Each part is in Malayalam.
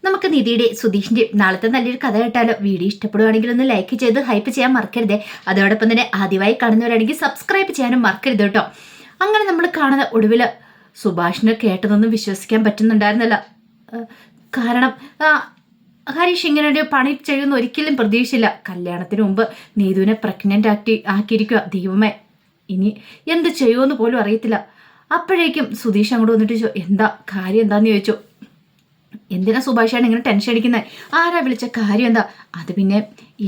നമുക്ക് നിധിയുടെ സുധീഷിന്റെ നാളത്തെ നല്ലൊരു കഥ കേട്ടാലോ? വീഡിയോ ഇഷ്ടപ്പെടുവാണെങ്കിൽ ഒന്ന് ലൈക്ക് ചെയ്ത് ഹൈപ്പ് ചെയ്യാൻ മറക്കരുതേ. അതോടൊപ്പം തന്നെ ആദ്യമായി കാണുന്നവരാണെങ്കിൽ സബ്സ്ക്രൈബ് ചെയ്യാനും മറക്കരുത് കേട്ടോ. അങ്ങനെ നമ്മൾ കാണുന്ന ഒടുവിൽ സുഭാഷിനെ കേട്ടതൊന്നും വിശ്വസിക്കാൻ പറ്റുന്നുണ്ടായിരുന്നല്ല. കാരണം ഹരീഷ് ഇങ്ങനെ ഒരു പണി ചെയ്യുന്ന ഒരിക്കലും പ്രതീക്ഷിച്ചില്ല. കല്യാണത്തിന് മുമ്പ് നീതുവിനെ പ്രഗ്നന്റ് ആക്കിയിരിക്കുക. ദൈവമേ, ഇനി എന്ത് ചെയ്യുമെന്ന് പോലും അറിയത്തില്ല. അപ്പോഴേക്കും സുധീഷ് അങ്ങോട്ട് വന്നിട്ട് എന്താ കാര്യം എന്താന്ന് ചോദിച്ചു. എന്തിനാ സുഭാഷാണ് ഇങ്ങനെ ടെൻഷൻ അടിക്കുന്നത്? ആരാ വിളിച്ച കാര്യം എന്താ? അത് പിന്നെ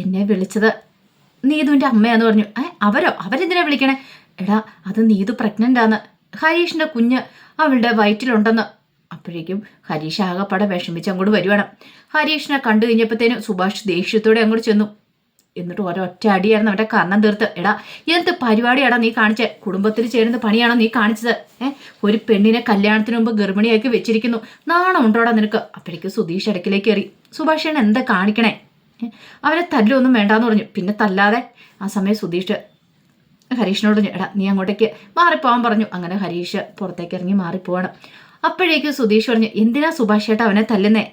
എന്നെ വിളിച്ചത് നീതുവിൻ്റെ അമ്മയാന്ന് പറഞ്ഞു. അവരെന്തിനാ വിളിക്കണേ? എടാ, അത് നീതു പ്രഗ്നന്റ് ആന്ന്, ഹരീഷിന്റെ കുഞ്ഞ് അവളുടെ വയറ്റിലുണ്ടെന്ന്. അപ്പോഴേക്കും ഹരീഷ് ആകെപ്പാടെ വിഷമിച്ച് അങ്ങോട്ട് വരുവാണ്. ഹരീഷിനെ കണ്ടു കഴിഞ്ഞപ്പോഴത്തേനും സുഭാഷ് ദേഷ്യത്തോടെ അങ്ങോട്ട് ചെന്നു. എന്നിട്ട് ഒരൊറ്റ അടിയായിരുന്നു അവൻ്റെ കർണം തീർത്ത്. എടാ, എന്ത് പരിപാടിയാടാ നീ കാണിച്ചേ? കുടുംബത്തിൽ ചേരുന്ന പണിയാണോ നീ കാണിച്ചത്? ഒരു പെണ്ണിനെ കല്യാണത്തിന് മുമ്പ് ഗർഭിണിയാക്കി വെച്ചിരിക്കുന്നു. നാണം ഉണ്ടോടാ നിനക്ക്? അപ്പോഴേക്കും സുധീഷ് ഇടയ്ക്കിലേക്ക് കയറി. സുഭാഷേനെ എന്താ കാണിക്കണേ? അവനെ തല്ലൊന്നും വേണ്ടാന്ന് പറഞ്ഞു. പിന്നെ തല്ലാതെ ആ സമയം സുധീഷ് ഹരീഷിനോട് പറഞ്ഞു, എടാ നീ അങ്ങോട്ടേക്ക് മാറിപ്പോവാൻ പറഞ്ഞു. അങ്ങനെ ഹരീഷ് പുറത്തേക്ക് ഇറങ്ങി മാറിപ്പോവാണ്. അപ്പോഴേക്കും സുധീഷ് പറഞ്ഞു, എന്തിനാ സുഭാഷേട്ട അവനെ തല്ലുന്നേ?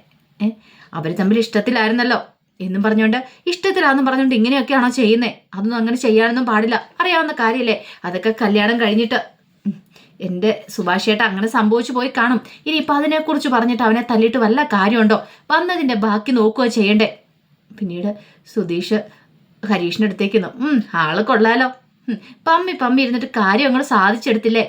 അവർ തമ്മിൽ ഇഷ്ടത്തിലായിരുന്നല്ലോ എന്നും പറഞ്ഞുകൊണ്ട്, ഇഷ്ടത്തിലാന്നും പറഞ്ഞുകൊണ്ട് ഇങ്ങനെയൊക്കെയാണോ ചെയ്യുന്നേ? അതൊന്നും അങ്ങനെ ചെയ്യാനൊന്നും പാടില്ല. അറിയാവുന്ന കാര്യമല്ലേ? അതൊക്കെ കല്യാണം കഴിഞ്ഞിട്ട് എൻ്റെ സുഭാഷേട്ട അങ്ങനെ സംഭവിച്ചു പോയി കാണും. ഇനിയിപ്പോൾ അതിനെക്കുറിച്ച് പറഞ്ഞിട്ട് അവനെ തല്ലിയിട്ട് വല്ല കാര്യമുണ്ടോ? വന്നതിൻ്റെ ബാക്കി നോക്കുക ചെയ്യണ്ടേ? പിന്നീട് സുധീഷ് ഹരീഷിൻ്റെ അടുത്തേക്ക് ആള് കൊള്ളാലോ, പമ്മി ഇരുന്നിട്ട് കാര്യം അങ്ങോട്ട് സാധിച്ചെടുത്തില്ലേ?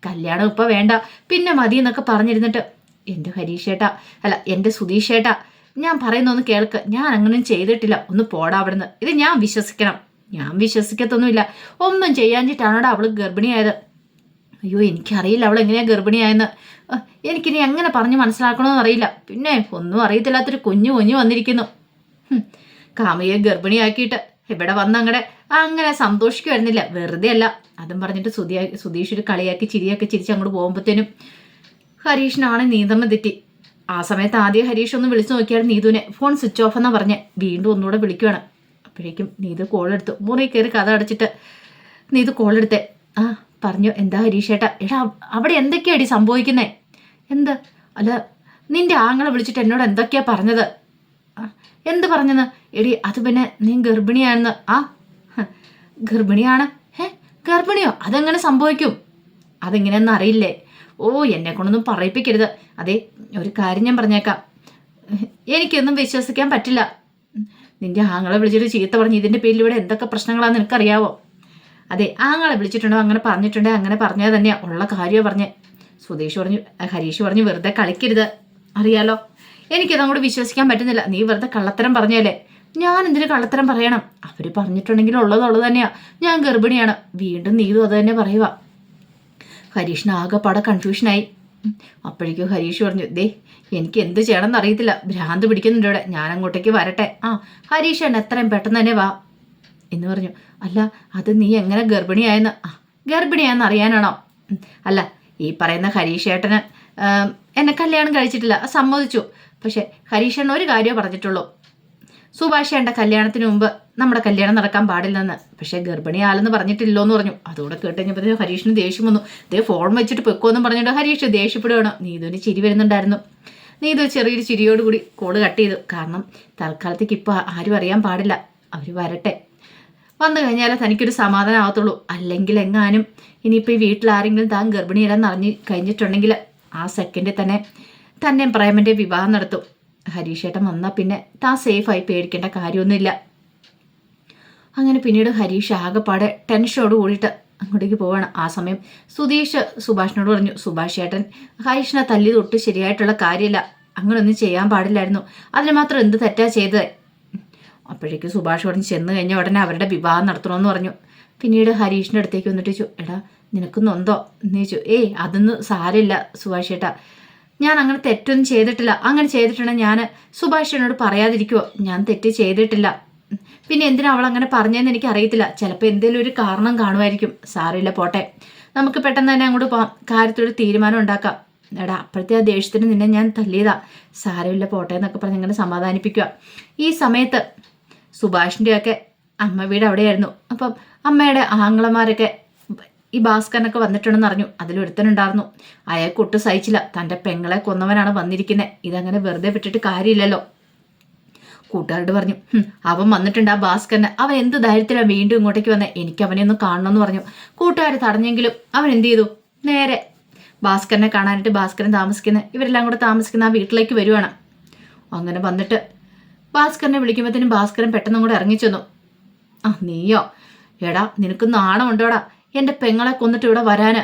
കല്യാണം ഇപ്പം വേണ്ട, പിന്നെ മതി എന്നൊക്കെ പറഞ്ഞിരുന്നിട്ട്, എൻ്റെ ഹരീഷേട്ടാ, അല്ല എൻ്റെ സുധീഷേട്ടാ, ഞാൻ പറയുന്നൊന്ന് കേൾക്ക്. ഞാൻ അങ്ങനെയും ചെയ്തിട്ടില്ല. ഒന്ന് പോടാ അവിടുന്ന്. ഇത് ഞാൻ വിശ്വസിക്കണം? ഞാൻ വിശ്വസിക്കത്തൊന്നുമില്ല. ഒന്നും ചെയ്യാഞ്ഞിട്ടാണോടാ അവൾ ഗർഭിണിയായത്. അയ്യോ, എനിക്കറിയില്ല അവൾ എങ്ങനെയാണ് ഗർഭിണിയായെന്ന്. എനിക്കിനി എങ്ങനെ പറഞ്ഞ് മനസ്സിലാക്കണമെന്ന് അറിയില്ല. പിന്നെ ഒന്നും അറിയത്തില്ലാത്തൊരു കുഞ്ഞു വന്നിരിക്കുന്നു. കാമയെ ഗർഭിണിയാക്കിയിട്ട് ഇവിടെ വന്ന് അങ്ങനെ സന്തോഷിക്കുമായിരുന്നില്ല. വെറുതെ അല്ല. അതും പറഞ്ഞിട്ട് സുധീഷ് ഒരു കളിയാക്കി ചിരിയൊക്കെ ചിരിച്ച് അങ്ങോട്ട് പോകുമ്പോഴത്തേനും ഹരീഷിനാണ് നീന്തമ്മ തെറ്റി. ആ സമയത്ത് ആദ്യം ഹരീഷ് ഒന്ന് വിളിച്ചു നോക്കിയാൽ നീതുവിനെ ഫോൺ സ്വിച്ച് ഓഫ് എന്നാ പറഞ്ഞ് വീണ്ടും ഒന്നുകൂടെ വിളിക്കുവാണ്. അപ്പോഴേക്കും നീതു കോളെടുത്തു. മുറി കയറി കഥ അടച്ചിട്ട് നീതു കോളെടുത്തേ. പറഞ്ഞു, എന്താ ഹരീഷേട്ടാ? എടാ, അവിടെ എന്തൊക്കെയാടി സംഭവിക്കുന്നേ? എന്ത്? അല്ല, നിന്റെ ആങ്ങളെ വിളിച്ചിട്ട് എന്നോട് എന്തൊക്കെയാ പറഞ്ഞത്? എന്ത് പറഞ്ഞെന്ന്? എടി, അത് പിന്നെ നീ ഗർഭിണിയാണെന്ന്. ഗർഭിണിയാണ്? ഗർഭിണിയോ? അതെങ്ങനെ സംഭവിക്കും? അതെങ്ങനെയെന്ന് അറിയില്ലേ? ഓ, എന്നെ കൊണ്ടൊന്നും പറയിപ്പിക്കരുത്. അതെ, ഒരു കാര്യം ഞാൻ പറഞ്ഞേക്കാം, എനിക്കൊന്നും വിശ്വസിക്കാൻ പറ്റില്ല. നിന്റെ ആങ്ങളെ വിളിച്ചിട്ട് ചീത്ത പറഞ്ഞ് ഇതിൻ്റെ പേരിൽ ഇവിടെ എന്തൊക്കെ പ്രശ്നങ്ങളാണെന്ന് നിനക്കറിയാവോ? അതെ, ആങ്ങളെ വിളിച്ചിട്ടുണ്ടോ അങ്ങനെ പറഞ്ഞിട്ടുണ്ടോ? അങ്ങനെ പറഞ്ഞാൽ തന്നെയാ ഉള്ള കാര്യമോ പറഞ്ഞ്. ഹരീഷ് പറഞ്ഞു, വെറുതെ കളിക്കരുത്, അറിയാലോ. എനിക്കതങ്ങോട്ട് വിശ്വസിക്കാൻ പറ്റുന്നില്ല. നീ വെറുതെ കള്ളത്തരം പറഞ്ഞല്ലേ? ഞാൻ എന്തിനു കള്ളത്തരം പറയണം? അവർ പറഞ്ഞിട്ടുണ്ടെങ്കിൽ ഉള്ളത് തന്നെയാ. ഞാൻ ഗർഭിണിയാണ്. വീണ്ടും നീതു അത് തന്നെ പറയുക. ഹരീഷിന് ആകെപ്പാടെ കൺഫ്യൂഷനായി. അപ്പോഴേക്കും ഹരീഷ് പറഞ്ഞു, എനിക്ക് എന്ത് ചെയ്യണമെന്ന് അറിയത്തില്ല, ഭ്രാന്ത് പിടിക്കുന്നുണ്ട് ഇവിടെ, ഞാൻ അങ്ങോട്ടേക്ക് വരട്ടെ. ഹരീഷ് എന്നെ എത്രയും പെട്ടെന്ന് തന്നെ വാ എന്ന് പറഞ്ഞു. അല്ല, അത് നീ എങ്ങനെ ഗർഭിണിയായെന്ന്? ഗർഭിണിയായെന്ന് അറിയാനാണോ? അല്ല, ഈ പറയുന്ന ഹരീഷേട്ടന് എന്നെ കല്യാണം കഴിച്ചിട്ടില്ല, സമ്മതിച്ചു. പക്ഷെ ഹരീഷേട്ടൻ ഒരു കാര്യമേ പറഞ്ഞിട്ടുള്ളൂ, സുഭാഷേട്ടൻ്റെ കല്യാണത്തിന് മുമ്പ് നമ്മുടെ കല്യാണം നടക്കാൻ പാടില്ലെന്ന്. പക്ഷേ ഗർഭിണിയാലെന്ന് പറഞ്ഞിട്ടില്ലോ എന്ന് പറഞ്ഞു. അതുകൂടെ കേട്ടുകഴിഞ്ഞപ്പോൾ ഹരീഷിന് ദേഷ്യം വന്നു. ഫോൺ വെച്ചിട്ട് പൊക്കോന്നും പറഞ്ഞിട്ട് ഹരീഷ് ദേഷ്യപ്പെടുകയാണ്. നീതുവിന് ചിരി വരുന്നുണ്ടായിരുന്നു. നീതു ചെറിയൊരു ചിരിയോടുകൂടി കോള് കട്ട് ചെയ്തു. കാരണം തൽക്കാലത്തേക്ക് ഇപ്പോൾ ആരും അറിയാൻ പാടില്ല, അവർ വരട്ടെ. വന്നു കഴിഞ്ഞാലേ തനിക്കൊരു സമാധാനം ആവത്തുള്ളൂ. അല്ലെങ്കിൽ എങ്ങാനും ഇനിയിപ്പോൾ ഈ വീട്ടിലാരെങ്കിലും താൻ ഗർഭിണിയല്ലെന്ന് അറിഞ്ഞ് കഴിഞ്ഞിട്ടുണ്ടെങ്കിൽ ആ സെക്കൻഡിൽ തന്നെ പ്രേമൻ്റെ വിവാഹം നടത്തും. ഹരീഷേട്ടൻ വന്നാൽ പിന്നെ താൻ സേഫായി, പേടിക്കേണ്ട കാര്യമൊന്നുമില്ല. അങ്ങനെ പിന്നീട് ഹരീഷ് ആകെപ്പാടെ ടെൻഷനോട് കൂടിയിട്ട് അങ്ങോട്ടേക്ക് പോവാണ്. ആ സമയം സുധീഷ് സുഭാഷിനോട് പറഞ്ഞു, സുഭാഷ് ചേട്ടൻ ഹരീഷിനെ തല്ലി തൊട്ട് ശരിയായിട്ടുള്ള കാര്യമില്ല, അങ്ങനെയൊന്നും ചെയ്യാൻ പാടില്ലായിരുന്നു. അതിന് മാത്രം എന്ത് തെറ്റാ ചെയ്തത്? അപ്പോഴേക്കും സുഭാഷ് പറഞ്ഞ് ചെന്ന് കഴിഞ്ഞാൽ ഉടനെ അവരുടെ വിവാഹം നടത്തണമെന്ന് പറഞ്ഞു. പിന്നീട് ഹരീഷിൻ്റെ അടുത്തേക്ക് വന്നിട്ട് ചോദിച്ചു, എടാ നിനക്ക് നൊന്തോ എന്ന് ചോദിച്ചു. അതൊന്നും സാരമില്ല സുഭാഷ് ചേട്ടാ, ഞാൻ അങ്ങനെ തെറ്റൊന്നും ചെയ്തിട്ടില്ല. അങ്ങനെ ചെയ്തിട്ടുണ്ടെങ്കിൽ ഞാൻ സുഭാഷിനോട് പറയാതിരിക്കുമോ? ഞാൻ തെറ്റ് ചെയ്തിട്ടില്ല. പിന്നെ എന്തിനാ അവൾ അങ്ങനെ പറഞ്ഞതെന്ന് എനിക്ക് അറിയത്തില്ല. ചിലപ്പോൾ എന്തെങ്കിലും ഒരു കാരണം കാണുമായിരിക്കും. സാരമില്ല, പോട്ടെ, നമുക്ക് പെട്ടെന്ന് തന്നെ അങ്ങോട്ട് പോകാം, കാര്യത്തിലൊരു തീരുമാനം ഉണ്ടാക്കാം. എടാ, അപ്പോഴത്തെ ആ ദേഷ്യത്തിന് നിന്നെ ഞാൻ തല്ലിയതാ, സാരമില്ല പോട്ടെ എന്നൊക്കെ പറഞ്ഞ് ഇങ്ങനെ സമാധാനിപ്പിക്കുക. ഈ സമയത്ത് സുഭാഷിൻ്റെയൊക്കെ അമ്മ വീട് അവിടെയായിരുന്നു. അപ്പം അമ്മയുടെ ആങ്ങളമാരൊക്കെ ഈ ഭാസ്കരനൊക്കെ വന്നിട്ടുണ്ടെന്ന് അറിഞ്ഞു. അതിലൊരുത്തനുണ്ടായിരുന്നു. അയാൾക്ക് ഒട്ടും സഹിച്ചില്ല. തൻ്റെ പെങ്ങളെ കൊന്നവനാണ് വന്നിരിക്കുന്നത്, ഇതങ്ങനെ വെറുതെ വിട്ടിട്ട് കാര്യമില്ലല്ലോ. കൂട്ടുകാരോട് പറഞ്ഞു, അവൻ വന്നിട്ടുണ്ട് ആ ഭാസ്കരന്. അവൻ എന്ത് ധൈര്യത്തിലാണ് വീണ്ടും ഇങ്ങോട്ടേക്ക് വന്നത്, എനിക്ക് അവനെ ഒന്ന് കാണണമെന്ന് പറഞ്ഞു. കൂട്ടുകാർ തടഞ്ഞെങ്കിലും അവൻ എന്ത് ചെയ്തു, നേരെ ഭാസ്കരനെ കാണാനായിട്ട് ഭാസ്കരൻ ഇവരെല്ലാം കൂടെ താമസിക്കുന്ന ആ വീട്ടിലേക്ക് വരുവാണ്. അങ്ങനെ വന്നിട്ട് ഭാസ്കരനെ വിളിക്കുമ്പോഴത്തേനും ഭാസ്കരൻ പെട്ടെന്നും കൂടെ ഇറങ്ങിച്ചെന്നു. നീയോ? എടാ നിനക്ക് നാണമുണ്ടോടാ എൻ്റെ പെങ്ങളെ കൊന്നിട്ട് ഇവിടെ വരാന്?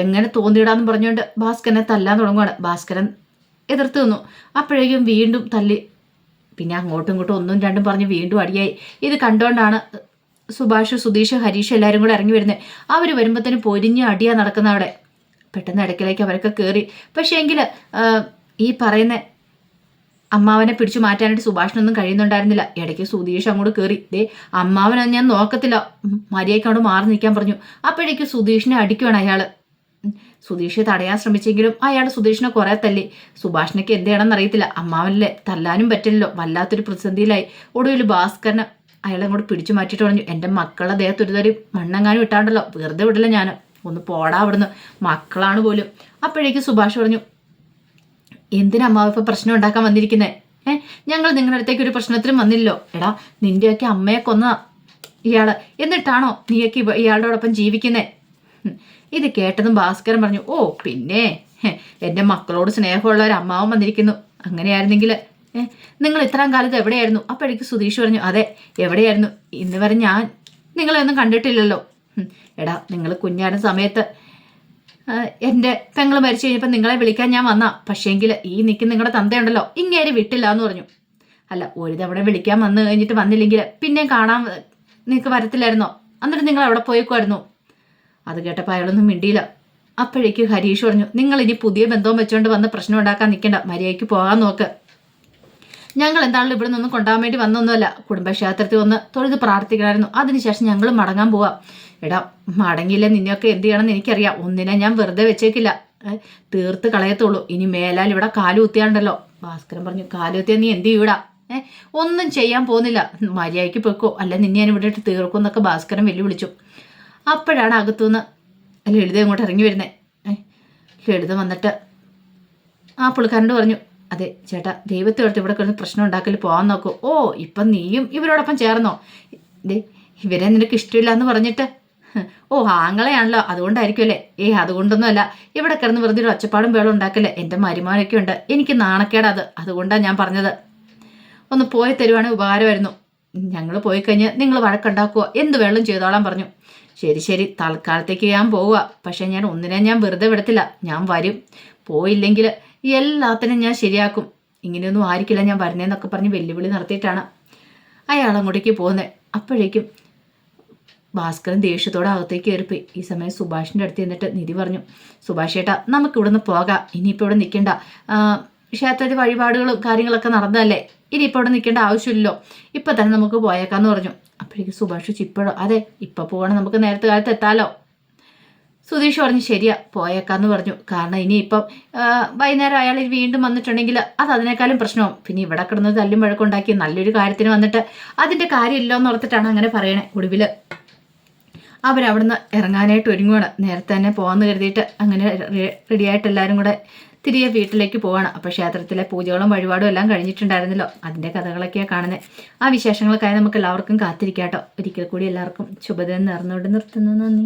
എങ്ങനെ തോന്നിയിടാന്ന് പറഞ്ഞുകൊണ്ട് ഭാസ്കരനെ തല്ലാൻ തുടങ്ങുവാണ്. ഭാസ്കരൻ എതിർത്ത് നിന്നു. അപ്പോഴേക്കും വീണ്ടും തല്ലി. പിന്നെ അങ്ങോട്ടും ഇങ്ങോട്ടും ഒന്നും രണ്ടും പറഞ്ഞ് വീണ്ടും അടിയായി. ഇത് കണ്ടുകൊണ്ടാണ് സുഭാഷ്, സുധീഷ്, ഹരീഷ് എല്ലാവരും കൂടെ ഇറങ്ങി വരുന്നത്. അവർ വരുമ്പോഴത്തേനും പൊരിഞ്ഞ് അടിയാ നടക്കുന്ന അവിടെ. പെട്ടെന്ന് ഇടയ്ക്കിലേക്ക് അവരൊക്കെ കയറി. പക്ഷേ എങ്കിൽ ഈ പറയുന്ന അമ്മാവനെ പിടിച്ചു മാറ്റാനായിട്ട് സുഭാഷിനൊന്നും കഴിയുന്നുണ്ടായിരുന്നില്ല. ഇടയ്ക്ക് സുധീഷ് അങ്ങോട്ട് കയറി. അമ്മാവനെ ഞാൻ നോക്കത്തില്ല, മര്യാദയ്ക്ക് അങ്ങോട്ട് മാറി നിൽക്കാൻ പറഞ്ഞു. അപ്പോഴേക്ക് സുധീഷിനെ അടിക്കുവാണ് അയാൾ. സുധീഷ് തടയാൻ ശ്രമിച്ചെങ്കിലും അയാൾ സുധീഷിനെ കുറെ തല്ലി. സുഭാഷിനൊക്കെ എന്ത് ചെയ്യണമെന്ന് അറിയത്തില്ല. അമ്മാവനല്ലേ, തല്ലാനും പറ്റില്ലല്ലോ. വല്ലാത്തൊരു പ്രതിസന്ധിയിലായി. ഒടുവിൽ ഭാസ്കരന് അയാളെ അങ്ങോട്ട് പിടിച്ചു മാറ്റിയിട്ട് പറഞ്ഞു, എൻ്റെ മക്കളുടെ ദേഹത്ത് ഒരു തരി മണ്ണെങ്ങാനും ഇട്ടാണ്ടല്ലോ, വെറുതെ വിടില്ല ഞാൻ, ഒന്ന് പോടാ അവിടുന്ന്, മക്കളാണ് പോലും. അപ്പോഴേക്ക് സുഭാഷ് പറഞ്ഞു, എന്തിനാ അമ്മാവ് ഇപ്പൊ പ്രശ്നം ഉണ്ടാക്കാൻ വന്നിരിക്കുന്നേ? ഞങ്ങൾ നിങ്ങളുടെ അടുത്തേക്ക് ഒരു പ്രശ്നത്തിലും വന്നില്ലല്ലോ. എടാ നിന്റെയൊക്കെ അമ്മയെ കൊന്ന ഇയാള്, എന്നിട്ടാണോ നീയൊക്കെ ഇയാളോടൊപ്പം ജീവിക്കുന്നേ? ഇത് കേട്ടതും ഭാസ്കരൻ പറഞ്ഞു, ഓ പിന്നെ എൻ്റെ മക്കളോട് സ്നേഹമുള്ള ഒരു അമ്മാവൻ വന്നിരിക്കുന്നു. അങ്ങനെയായിരുന്നെങ്കിൽ നിങ്ങൾ ഇത്രയും കാലത്ത് എവിടെയായിരുന്നു? അപ്പോഴേക്ക് സുധീഷ് പറഞ്ഞു, അതെ എവിടെയായിരുന്നു, ഇന്ന് വരെ ഞാൻ നിങ്ങളെ ഒന്നും കണ്ടിട്ടില്ലല്ലോ. എടാ നിങ്ങൾ കുഞ്ഞാടുന്ന സമയത്ത് എൻ്റെ പെങ്ങൾ മരിച്ചു കഴിഞ്ഞപ്പോൾ നിങ്ങളെ വിളിക്കാൻ ഞാൻ വന്നാ. പക്ഷേങ്കിൽ ഈ നിൽക്കുന്ന നിങ്ങളുടെ തന്തയുണ്ടല്ലോ, ഇങ്ങേര് വിട്ടില്ല എന്ന് പറഞ്ഞു. അല്ല, ഒരു തവണ വിളിക്കാൻ വന്നു കഴിഞ്ഞിട്ട് വന്നില്ലെങ്കിൽ പിന്നെ കാണാൻ നിങ്ങൾക്ക് വരത്തില്ലായിരുന്നോ? എന്നിട്ട് നിങ്ങൾ അവിടെ പോയേക്കുമായിരുന്നു. അത് കേട്ടപ്പോൾ അയാളൊന്നും മിണ്ടിയില്ല. അപ്പോഴേക്ക് ഹരീഷ് പറഞ്ഞു, നിങ്ങൾ ഇനി പുതിയ ബന്ധവും വെച്ചുകൊണ്ട് വന്ന് പ്രശ്നം ഉണ്ടാക്കാൻ നിൽക്കണ്ട, മര്യാദയ്ക്ക് പോകാൻ നോക്ക്. ഞങ്ങൾ എന്താണെങ്കിലും ഇവിടെ നിന്നും കൊണ്ടുപോകാൻ വേണ്ടി വന്നൊന്നുമല്ല, കുടുംബക്ഷേത്രത്തിൽ ഒന്ന് തൊഴുത് പ്രാർത്ഥിക്കണമായിരുന്നു. അതിനുശേഷം ഞങ്ങൾ മടങ്ങാൻ പോവാം. എടാ മടങ്ങിയില്ല, നിന്നെയൊക്കെ എന്ത് ചെയ്യണമെന്ന് എനിക്കറിയാം. ഒന്നിനെ ഞാൻ വെറുതെ വെച്ചേക്കില്ല, തീർത്ത് കളയത്തുള്ളൂ. ഇനി മേലാൽ ഇവിടെ കാലുകുത്തിയാണ്ടല്ലോ. ഭാസ്കരൻ പറഞ്ഞു, കാലുകുത്തിയാൽ നീ എന്ത് ചെയ്യൂടാ? ഒന്നും ചെയ്യാൻ പോകുന്നില്ല, മര്യാദയ്ക്ക് പൊക്കോ, അല്ല നിന്നെ ഞാൻ ഇവിടെ ഇട്ട് തീർക്കും എന്നൊക്കെ ഭാസ്കരൻ വെല്ലുവിളിച്ചു. അപ്പോഴാണ് അകത്തുനിന്ന് ലളിത ഇങ്ങോട്ട് ഇറങ്ങി വരുന്നത്. ലളിത വന്നിട്ട് ആ പുള്ളിക്കാരനോട് പറഞ്ഞു, അതെ ചേട്ടാ, ദൈവത്തെ ഓർത്ത് ഇവിടെ കിടന്ന് പ്രശ്നം ഉണ്ടാക്കൽ പോകാൻ നോക്കൂ. ഓ ഇപ്പം നീയും ഇവരോടൊപ്പം ചേർന്നോ? ഇവരെ നിനക്ക് ഇഷ്ടമില്ല എന്ന് പറഞ്ഞിട്ട്, ഓ ആങ്ങളെയാണല്ലോ അതുകൊണ്ടായിരിക്കുമല്ലേ? അതുകൊണ്ടൊന്നും അല്ല, ഇവിടെ കിടന്ന് വെറുതെ ഒരു ഒച്ചപ്പാടും വേളം ഉണ്ടാക്കല്ലേ, എൻ്റെ മരുമാനൊക്കെ ഉണ്ട്, എനിക്ക് നാണക്കേടാ, അതുകൊണ്ടാണ് ഞാൻ പറഞ്ഞത്. ഒന്ന് പോയി തരുവാണെങ്കിൽ ഉപകാരമായിരുന്നു. ഞങ്ങൾ പോയി കഴിഞ്ഞ് നിങ്ങൾ വഴക്കുണ്ടാക്കുക, എന്ത് വെള്ളം ചെയ്തോളാൻ പറഞ്ഞു. ശരി ശരി, തൽക്കാലത്തേക്ക് ഞാൻ പോവുക, പക്ഷെ ഞാൻ ഒന്നിനെ ഞാൻ വെറുതെ വിടത്തില്ല, ഞാൻ വരും. പോയില്ലെങ്കിൽ എല്ലാത്തിനും ഞാൻ ശരിയാക്കും, ഇങ്ങനെയൊന്നും ആയിരിക്കില്ല ഞാൻ വരുന്നതെന്നൊക്കെ പറഞ്ഞ് വെല്ലുവിളി നടത്തിയിട്ടാണ് അയാൾ അങ്ങോട്ടേക്ക് പോകുന്നത്. അപ്പോഴേക്കും ഭാസ്കരൻ ദേഷ്യത്തോടെ അകത്തേക്ക് കയറിപ്പോയി. ഈ സമയം സുഭാഷിൻ്റെ അടുത്ത് എന്നിട്ട് നിധി പറഞ്ഞു, സുഭാഷ് ഏട്ടാ നമുക്ക് ഇവിടുന്ന് പോകാം, ഇനിയിപ്പോൾ ഇവിടെ നിൽക്കണ്ട, ക്ഷേത്രത്തിൽ വഴിപാടുകളും കാര്യങ്ങളൊക്കെ നടന്നതല്ലേ, ഇനിയിപ്പോൾ ഇവിടെ നിൽക്കേണ്ട ആവശ്യമില്ലല്ലോ, ഇപ്പം തന്നെ നമുക്ക് പോയേക്കാന്ന് പറഞ്ഞു. അപ്പോഴേക്കും സുഭാഷ് ചിപ്പോഴോ, അതെ ഇപ്പം പോകണം, നമുക്ക് നേരത്തെ കാലത്ത് എത്താലോ. സുധീഷ് പറഞ്ഞു, ശരിയാ പോയേക്കാന്ന് പറഞ്ഞു. കാരണം ഇനിയിപ്പം വൈകുന്നേരം അയാൾ വീണ്ടും വന്നിട്ടുണ്ടെങ്കിൽ അത് അതിനേക്കാളും പ്രശ്നവും. പിന്നെ ഇവിടെ കിടന്ന് തല്ലും വഴക്കുണ്ടാക്കി നല്ലൊരു കാര്യത്തിന് വന്നിട്ട് അതിൻ്റെ കാര്യമില്ലോ എന്ന് ഓർത്തിട്ടാണ് അങ്ങനെ പറയണേ. ഒടുവിൽ അവരവിടുന്ന് ഇറങ്ങാനായിട്ട് ഒരുങ്ങുവാണ്. നേരത്തെ തന്നെ പോകാമെന്ന് കരുതിയിട്ട് അങ്ങനെ റെഡിയായിട്ട് എല്ലാവരും കൂടെ തിരികെ വീട്ടിലേക്ക് പോവാണ്. അപ്പോൾ ക്ഷേത്രത്തിലെ പൂജകളും വഴിപാടും എല്ലാം കഴിഞ്ഞിട്ടുണ്ടായിരുന്നല്ലോ, അതിൻ്റെ കഥകളൊക്കെയാണ് കാണുന്നത്. ആ വിശേഷങ്ങൾക്കായി നമുക്ക് എല്ലാവർക്കും കാത്തിരിക്കാം കേട്ടോ. ഒരിക്കൽ കൂടി എല്ലാവർക്കും ശുഭദിനം നേർന്നുകൊണ്ട് നിർത്തുന്നു. നന്ദി.